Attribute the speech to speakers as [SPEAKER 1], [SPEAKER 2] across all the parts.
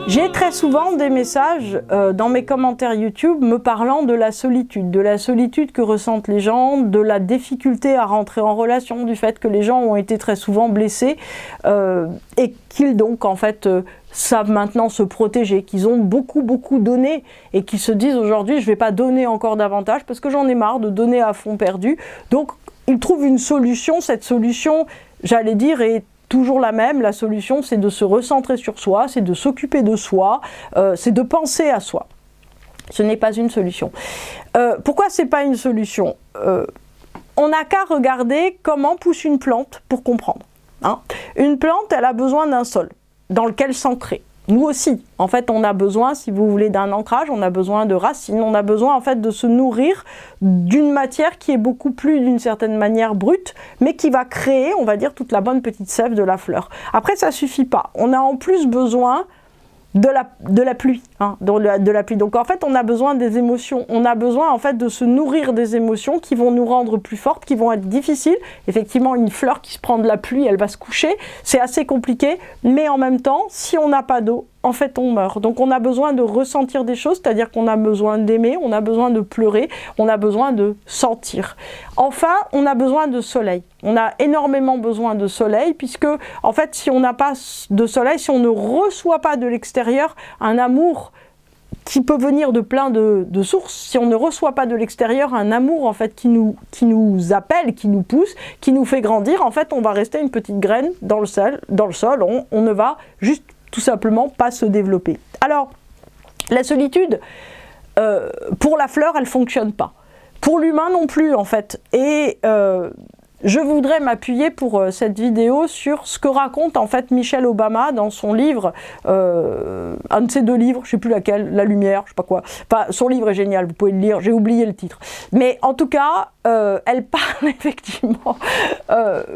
[SPEAKER 1] J'ai très souvent des messages dans mes commentaires YouTube me parlant de la solitude que ressentent les gens, de la difficulté à rentrer en relation, du fait que les gens ont été très souvent blessés et qu'ils donc en fait savent maintenant se protéger, qu'ils ont beaucoup donné et qu'ils se disent aujourd'hui je ne vais pas donner encore davantage parce que j'en ai marre de donner à fond perdu. Donc ils trouvent une solution, cette solution j'allais dire est toujours la même, la solution c'est de se recentrer sur soi, c'est de s'occuper de soi, c'est de penser à soi. Ce n'est pas une solution. Pourquoi c'est pas une solution? On n'a qu'à regarder comment pousse une plante pour comprendre. Hein. Une plante, elle a besoin d'un sol dans lequel s'ancrer. Nous aussi, en fait, on a besoin, si vous voulez, d'un ancrage, on a besoin de racines, on a besoin en fait de se nourrir d'une matière qui est beaucoup plus d'une certaine manière brute, mais qui va créer, on va dire, toute la bonne petite sève de la fleur. Après, ça suffit pas. On a en plus besoin de la pluie, hein, de la pluie. Donc en fait, on a besoin des émotions. On a besoin en fait de se nourrir des émotions qui vont nous rendre plus fortes, qui vont être difficiles. Effectivement, une fleur qui se prend de la pluie, elle va se coucher. C'est assez compliqué, mais en même temps, si on n'a pas d'eau, en fait, on meurt. Donc on a besoin de ressentir des choses, c'est-à-dire qu'on a besoin d'aimer, on a besoin de pleurer, on a besoin de sentir. Enfin, on a besoin de soleil. On a énormément besoin de soleil, puisque, en fait, si on n'a pas de soleil, si on ne reçoit pas de l'extérieur un amour qui peut venir de plein de sources, si on ne reçoit pas de l'extérieur un amour en fait qui nous appelle, qui nous pousse, qui nous fait grandir, en fait, on va rester une petite graine dans le sol, on ne va juste tout simplement pas se développer. Alors, la solitude, pour la fleur, elle fonctionne pas. Pour l'humain non plus, en fait. Et je voudrais m'appuyer pour cette vidéo sur ce que raconte en fait Michelle Obama dans son livre, un de ses deux livres, je ne sais plus laquelle, La Lumière, je ne sais pas quoi. Enfin, son livre est génial, vous pouvez le lire, j'ai oublié le titre. Mais en tout cas, elle parle effectivement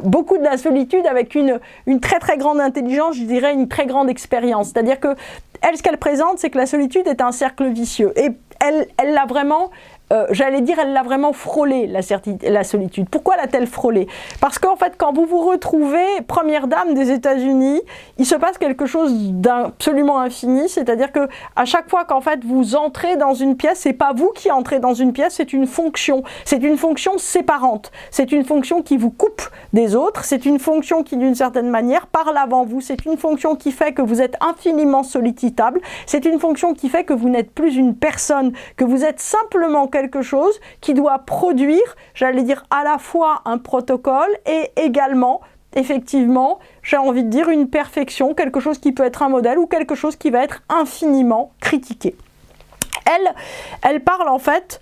[SPEAKER 1] beaucoup de la solitude avec une très grande intelligence, je dirais une très grande expérience. C'est-à-dire que elle, ce qu'elle présente, c'est que la solitude est un cercle vicieux. Et elle l'a vraiment... j'allais dire, elle l'a vraiment frôlé, la solitude. Pourquoi l'a-t-elle frôlé? Parce qu'en fait, quand vous vous retrouvez première dame des États-Unis, il se passe quelque chose d'absolument infini, c'est-à-dire que à chaque fois qu'en fait vous entrez dans une pièce, c'est pas vous qui entrez dans une pièce, c'est une fonction séparante, c'est une fonction qui vous coupe des autres, c'est une fonction qui d'une certaine manière parle avant vous, c'est une fonction qui fait que vous êtes infiniment sollicitable, c'est une fonction qui fait que vous n'êtes plus une personne, que vous êtes simplement quelque chose qui doit produire, j'allais dire, à la fois un protocole et également, effectivement, j'ai envie de dire une perfection, quelque chose qui peut être un modèle ou quelque chose qui va être infiniment critiqué. Elle parle en fait,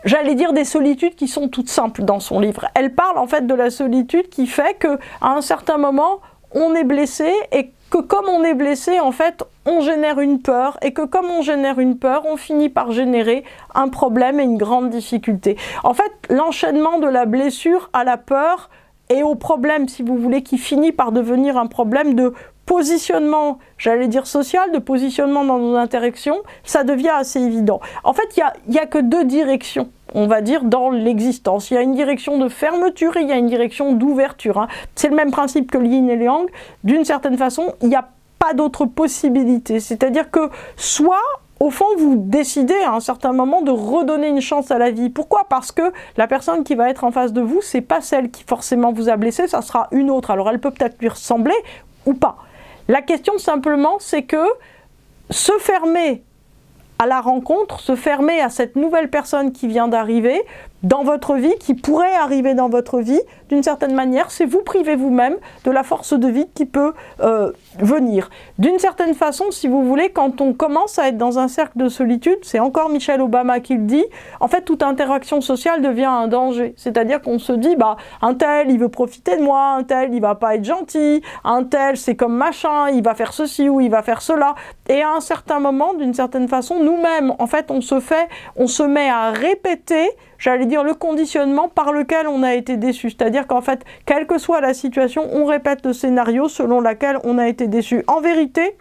[SPEAKER 1] j'allais dire des solitudes qui sont toutes simples dans son livre. Elle parle en fait de la solitude qui fait qu'à un certain moment, on est blessé et que comme on est blessé, en fait, on génère une peur et que comme on génère une peur, on finit par générer un problème et une grande difficulté. En fait, l'enchaînement de la blessure à la peur et au problème, si vous voulez, qui finit par devenir un problème de positionnement, j'allais dire social, de positionnement dans nos interactions, ça devient assez évident. En fait, il y a que deux directions, on va dire, dans l'existence. Il y a une direction de fermeture et il y a une direction d'ouverture. Hein. C'est le même principe que le yin et le yang. D'une certaine façon, il n'y a pas d'autre possibilité. C'est-à-dire que soit, au fond, vous décidez à un certain moment de redonner une chance à la vie. Pourquoi? Parce que la personne qui va être en face de vous, c'est pas celle qui forcément vous a blessé, ça sera une autre. Alors elle peut peut-être lui ressembler ou pas. La question simplement, c'est que se fermer à la rencontre, se fermer à cette nouvelle personne qui vient d'arriver dans votre vie, qui pourrait arriver dans votre vie, d'une certaine manière, c'est vous priver vous-même de la force de vie qui peut venir. D'une certaine façon, si vous voulez, quand on commence à être dans un cercle de solitude, c'est encore Michelle Obama qui le dit, en fait, toute interaction sociale devient un danger. C'est-à-dire qu'on se dit, bah, un tel, il veut profiter de moi, un tel, il va pas être gentil, un tel, c'est comme machin, il va faire ceci ou il va faire cela. Et à un certain moment, d'une certaine façon, nous-mêmes, en fait, on se met à répéter, j'allais dire, le conditionnement par lequel on a été déçu. C'est-à-dire qu'en fait, quelle que soit la situation, on répète le scénario selon lequel on a été déçu. En vérité,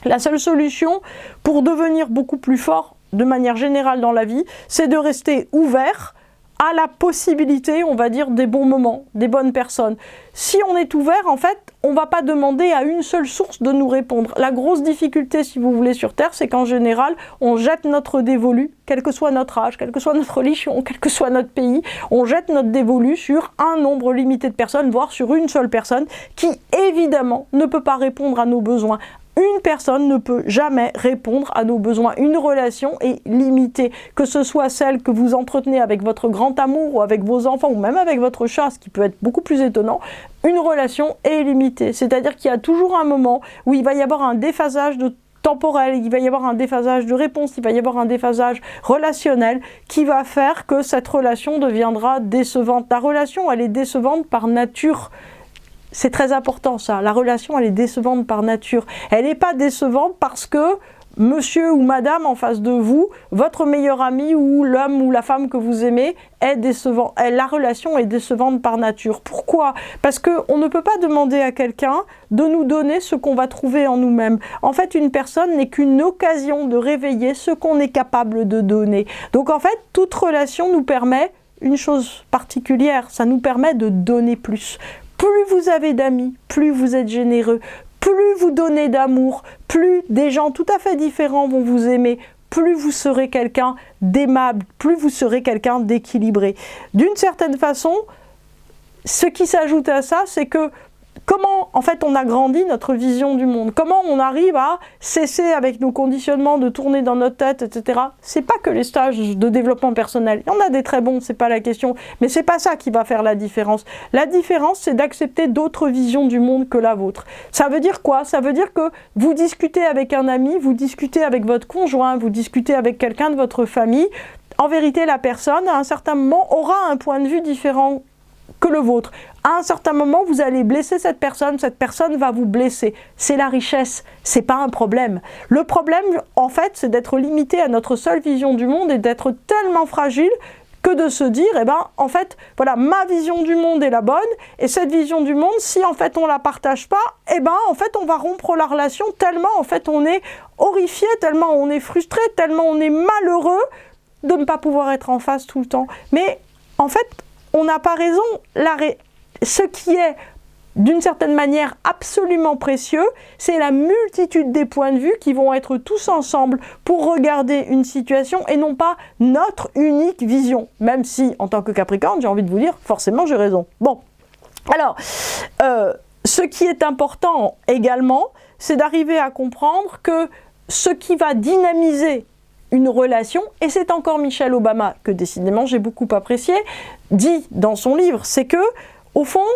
[SPEAKER 1] la seule solution pour devenir beaucoup plus fort de manière générale dans la vie, c'est de rester ouvert à la possibilité, on va dire, des bons moments, des bonnes personnes. Si on est ouvert, en fait, on ne va pas demander à une seule source de nous répondre. La grosse difficulté, si vous voulez, sur Terre, c'est qu'en général, on jette notre dévolu, quel que soit notre âge, quelle que soit notre religion, quel que soit notre pays, on jette notre dévolu sur un nombre limité de personnes, voire sur une seule personne, qui, évidemment, ne peut pas répondre à nos besoins. Une personne ne peut jamais répondre à nos besoins. Une relation est limitée, que ce soit celle que vous entretenez avec votre grand amour ou avec vos enfants ou même avec votre chat, ce qui peut être beaucoup plus étonnant. Une relation est limitée, c'est-à-dire qu'il y a toujours un moment où il va y avoir un déphasage temporel, il va y avoir un déphasage de réponse, il va y avoir un déphasage relationnel qui va faire que cette relation deviendra décevante. La relation, elle est décevante par nature. C'est très important ça, la relation elle est décevante par nature. Elle n'est pas décevante parce que monsieur ou madame en face de vous, votre meilleur ami ou l'homme ou la femme que vous aimez est décevant. La relation est décevante par nature. Pourquoi? Parce qu'on ne peut pas demander à quelqu'un de nous donner ce qu'on va trouver en nous-mêmes. En fait, une personne n'est qu'une occasion de réveiller ce qu'on est capable de donner. Donc en fait, toute relation nous permet une chose particulière, ça nous permet de donner plus. Plus vous avez d'amis, plus vous êtes généreux, plus vous donnez d'amour, plus des gens tout à fait différents vont vous aimer, plus vous serez quelqu'un d'aimable, plus vous serez quelqu'un d'équilibré. D'une certaine façon, ce qui s'ajoute à ça, c'est que comment, en fait, on a grandi notre vision du monde? Comment on arrive à cesser avec nos conditionnements de tourner dans notre tête, etc. C'est pas que les stages de développement personnel. Il y en a des très bons, c'est pas la question. Mais c'est pas ça qui va faire la différence. La différence, c'est d'accepter d'autres visions du monde que la vôtre. Ça veut dire quoi? Ça veut dire que vous discutez avec un ami, vous discutez avec votre conjoint, vous discutez avec quelqu'un de votre famille. En vérité, la personne, à un certain moment, aura un point de vue différent que le vôtre. À un certain moment, vous allez blesser cette personne va vous blesser. C'est la richesse, c'est pas un problème. Le problème, en fait, c'est d'être limité à notre seule vision du monde et d'être tellement fragile que de se dire, eh ben, en fait, voilà, ma vision du monde est la bonne, et cette vision du monde, si en fait on la partage pas, eh ben, en fait, on va rompre la relation tellement, en fait, on est horrifié, tellement on est frustré, tellement on est malheureux de ne pas pouvoir être en face tout le temps. Mais, en fait, on n'a pas raison. Ce qui est, d'une certaine manière, absolument précieux, c'est la multitude des points de vue qui vont être tous ensemble pour regarder une situation et non pas notre unique vision. Même si, en tant que Capricorne, j'ai envie de vous dire, forcément, j'ai raison. Bon, alors, ce qui est important également, c'est d'arriver à comprendre que ce qui va dynamiser une relation, et c'est encore Michelle Obama, que décidément j'ai beaucoup apprécié, dit dans son livre, c'est que, au fond,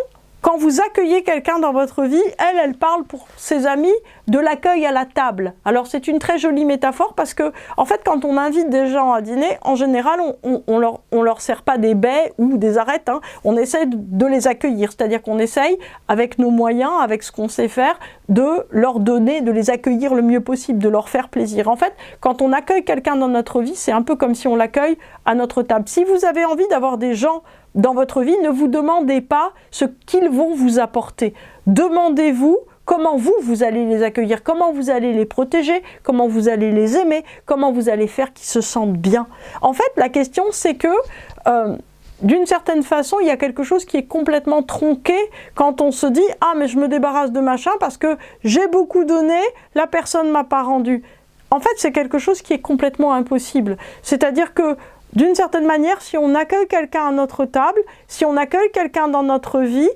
[SPEAKER 1] quand vous accueillez quelqu'un dans votre vie, elle parle pour ses amis de l'accueil à la table. Alors c'est une très jolie métaphore parce que, en fait, quand on invite des gens à dîner, en général, on leur sert pas des baies ou des arêtes, hein. On essaie de les accueillir, c'est-à-dire qu'on essaye, avec nos moyens, avec ce qu'on sait faire, de leur donner, de les accueillir le mieux possible, de leur faire plaisir. En fait, quand on accueille quelqu'un dans notre vie, c'est un peu comme si on l'accueille à notre table. Si vous avez envie d'avoir des gens dans votre vie, ne vous demandez pas ce qu'ils vont vous apporter. Demandez-vous comment vous allez les accueillir, comment vous allez les protéger, comment vous allez les aimer, comment vous allez faire qu'ils se sentent bien. En fait, la question, c'est que, d'une certaine façon, il y a quelque chose qui est complètement tronqué quand on se dit « Ah, mais je me débarrasse de machin parce que j'ai beaucoup donné, la personne ne m'a pas rendu. » En fait, c'est quelque chose qui est complètement impossible. C'est-à-dire que, d'une certaine manière, si on accueille quelqu'un à notre table, si on accueille quelqu'un dans notre vie,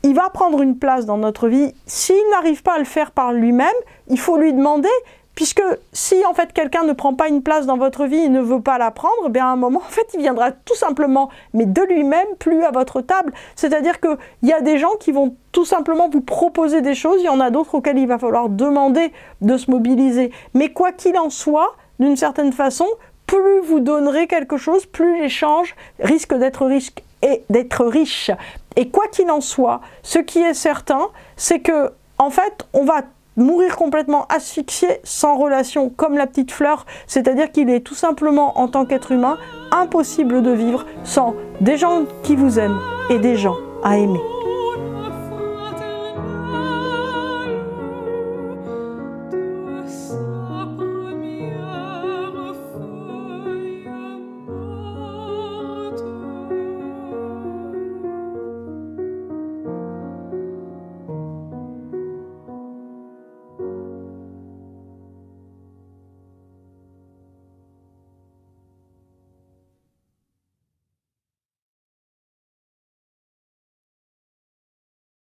[SPEAKER 1] il va prendre une place dans notre vie. S'il n'arrive pas à le faire par lui-même, il faut lui demander, puisque si en fait quelqu'un ne prend pas une place dans votre vie et ne veut pas la prendre, bien à un moment, en fait, il viendra tout simplement, mais de lui-même, plus à votre table. C'est-à-dire qu'il y a des gens qui vont tout simplement vous proposer des choses, il y en a d'autres auxquelles il va falloir demander de se mobiliser. Mais quoi qu'il en soit, d'une certaine façon, plus vous donnerez quelque chose, plus l'échange risque d'être riche. Et quoi qu'il en soit, ce qui est certain, c'est que, en fait, on va mourir complètement asphyxié sans relation, comme la petite fleur, c'est-à-dire qu'il est tout simplement, en tant qu'être humain, impossible de vivre sans des gens qui vous aiment et des gens à aimer.